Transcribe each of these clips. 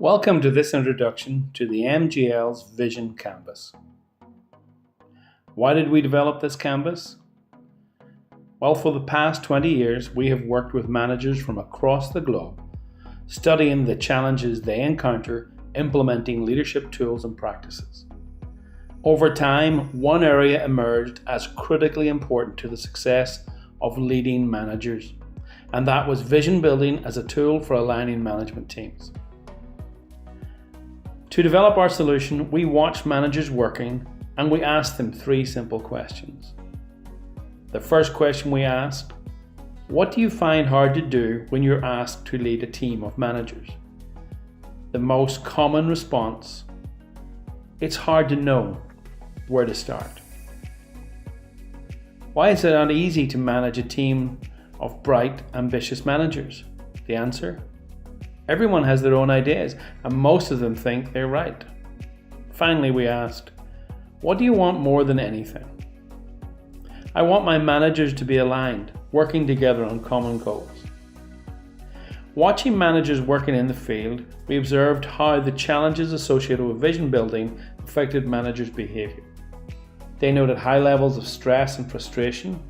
Welcome to this introduction to the MGL's Vision Canvas. Why did we develop this canvas? Well, for the past 20 years, we have worked with managers from across the globe, studying the challenges they encounter implementing leadership tools and practices. Over time, one area emerged as critically important to the success of leading managers, and that was vision building as a tool for aligning management teams. To develop our solution, we watched managers working and we asked them three simple questions. The first question we asked, what do you find hard to do when you're asked to lead a team of managers? The most common response, it's hard to know where to start. Why is it not easy to manage a team of bright, ambitious managers? The answer, everyone has their own ideas, and most of them think they're right. Finally, we asked, what do you want more than anything? I want my managers to be aligned, working together on common goals. Watching managers working in the field, we observed how the challenges associated with vision building affected managers' behavior. They noted high levels of stress and frustration.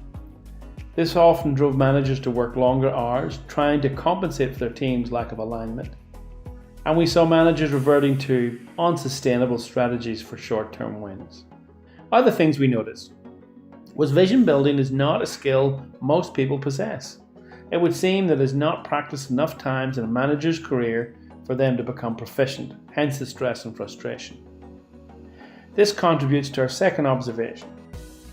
This often drove managers to work longer hours, trying to compensate for their team's lack of alignment. And we saw managers reverting to unsustainable strategies for short-term wins. Other things we noticed was vision building is not a skill most people possess. It would seem that it is not practiced enough times in a manager's career for them to become proficient, hence the stress and frustration. This contributes to our second observation.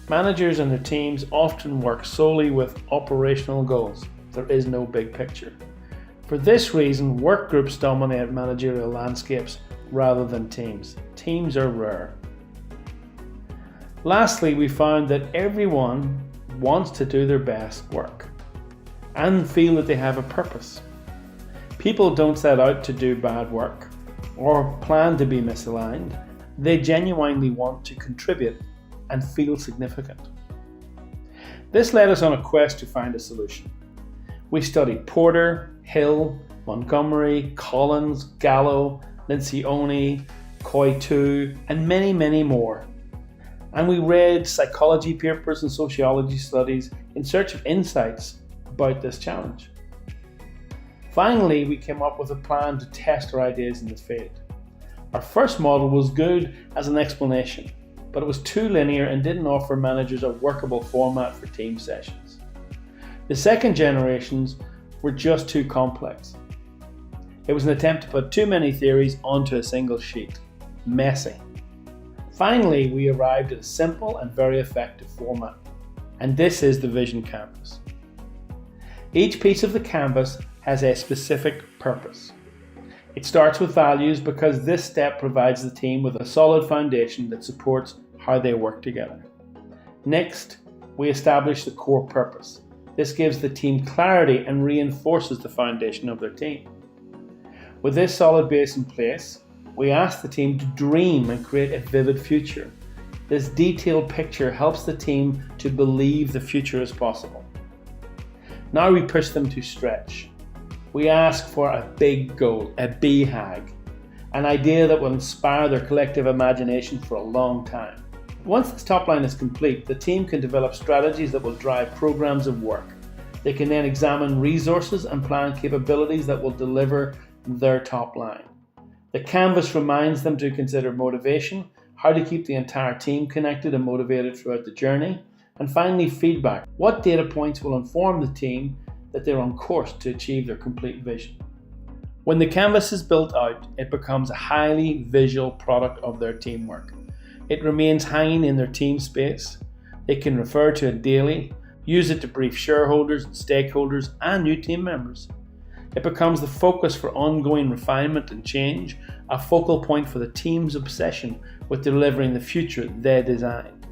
Managers and their teams often work solely with operational goals. There is no big picture. For this reason, work groups dominate managerial landscapes rather than teams. Teams are rare. Lastly, we found that everyone wants to do their best work and feel that they have a purpose. People don't set out to do bad work or plan to be misaligned. They genuinely want to contribute and feel significant. This led us on a quest to find a solution. We studied Porter, Hill, Montgomery, Collins, Gallo, Lencioni, Coy-Tu, and many, many more. And we read psychology papers and sociology studies in search of insights about this challenge. Finally, we came up with a plan to test our ideas in the field. Our first model was good as an explanation, but it was too linear and didn't offer managers a workable format for team sessions. The second generations were just too complex. It was an attempt to put too many theories onto a single sheet. Messy. Finally, we arrived at a simple and very effective format, and this is the Vision Canvas. Each piece of the canvas has a specific purpose. It starts with values because this step provides the team with a solid foundation that supports how they work together. Next, we establish the core purpose. This gives the team clarity and reinforces the foundation of their team. With this solid base in place, we ask the team to dream and create a vivid future. This detailed picture helps the team to believe the future is possible. Now we push them to stretch. We ask for a big goal, a BHAG, an idea that will inspire their collective imagination for a long time. Once this top line is complete, the team can develop strategies that will drive programs of work. They can then examine resources and plan capabilities that will deliver their top line. The canvas reminds them to consider motivation, how to keep the entire team connected and motivated throughout the journey, and finally feedback. What data points will inform the team that they're on course to achieve their complete vision? When the canvas is built out, it becomes a highly visual product of their teamwork. It remains hanging in their team space. They can refer to it daily, use it to brief shareholders, stakeholders, and new team members. It becomes the focus for ongoing refinement and change, a focal point for the team's obsession with delivering the future they designed.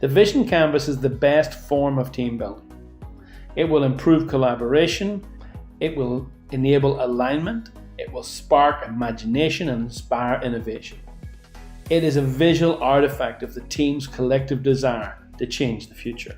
The Vision Canvas is the best form of team building. It will improve collaboration, it will enable alignment, it will spark imagination and inspire innovation. It is a visual artifact of the team's collective desire to change the future.